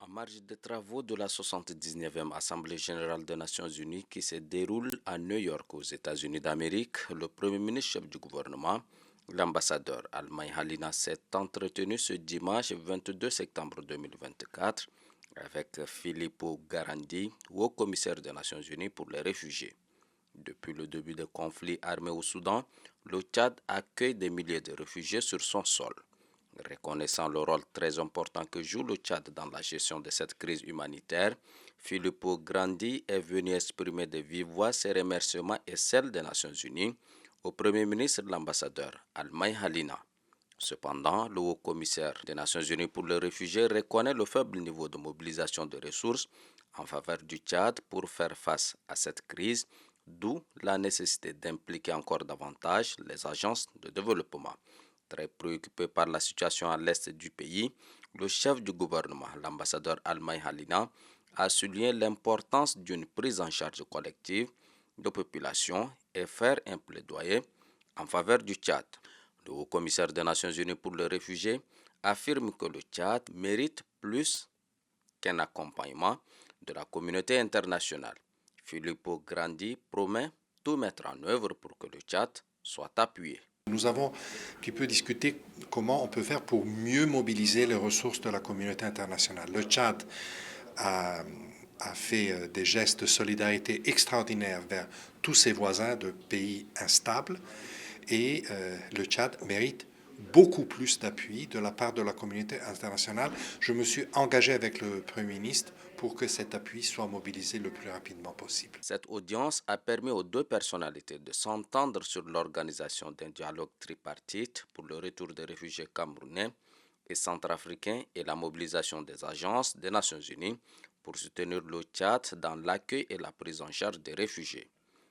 En marge des travaux de la 79e Assemblée générale des Nations unies qui se déroule à New York aux États-Unis d'Amérique, le Premier ministre chef du gouvernement, l'ambassadeur Al-May Halina, s'est entretenu ce dimanche 22 septembre 2024 avec Filippo Grandi, haut-commissaire des Nations unies pour les réfugiés. Depuis le début des conflits armés au Soudan, le Tchad accueille des milliers de réfugiés sur son sol. Reconnaissant le rôle très important que joue le Tchad dans la gestion de cette crise humanitaire, Filippo Grandi est venu exprimer de vive voix ses remerciements et celles des Nations Unies au Premier ministre de l'ambassadeur Al-May Halina. Cependant, le haut-commissaire des Nations Unies pour les réfugiés reconnaît le faible niveau de mobilisation de ressources en faveur du Tchad pour faire face à cette crise, d'où la nécessité d'impliquer encore davantage les agences de développement. Très préoccupé par la situation à l'est du pays, le chef du gouvernement, l'ambassadeur Al-May Halina, a souligné l'importance d'une prise en charge collective de population et faire un plaidoyer en faveur du Tchad. Le haut-commissaire des Nations Unies pour les réfugiés affirme que le Tchad mérite plus qu'un accompagnement de la communauté internationale. Filippo Grandi promet tout mettre en œuvre pour que le Tchad soit appuyé. Nous avons un petit peu discuté comment on peut faire pour mieux mobiliser les ressources de la communauté internationale. Le Tchad a fait des gestes de solidarité extraordinaires vers tous ses voisins de pays instables et le Tchad mérite beaucoup plus d'appui de la part de la communauté internationale. Je me suis engagé avec le Premier ministre pour que cet appui soit mobilisé le plus rapidement possible. Cette audience a permis aux deux personnalités de s'entendre sur l'organisation d'un dialogue tripartite pour le retour des réfugiés camerounais et centrafricains et la mobilisation des agences des Nations Unies pour soutenir le Tchad dans l'accueil et la prise en charge des réfugiés.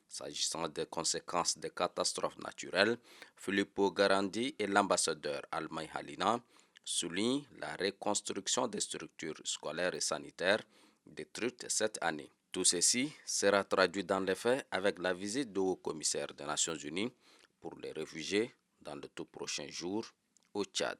S'agissant des conséquences des catastrophes naturelles, Filippo Grandi et l'ambassadeur Al-May Halina soulignent la reconstruction des structures scolaires et sanitaires détruites cette année. Tout ceci sera traduit dans les faits avec la visite du haut-commissaire des Nations Unies pour les réfugiés dans le tout prochain jour au Tchad.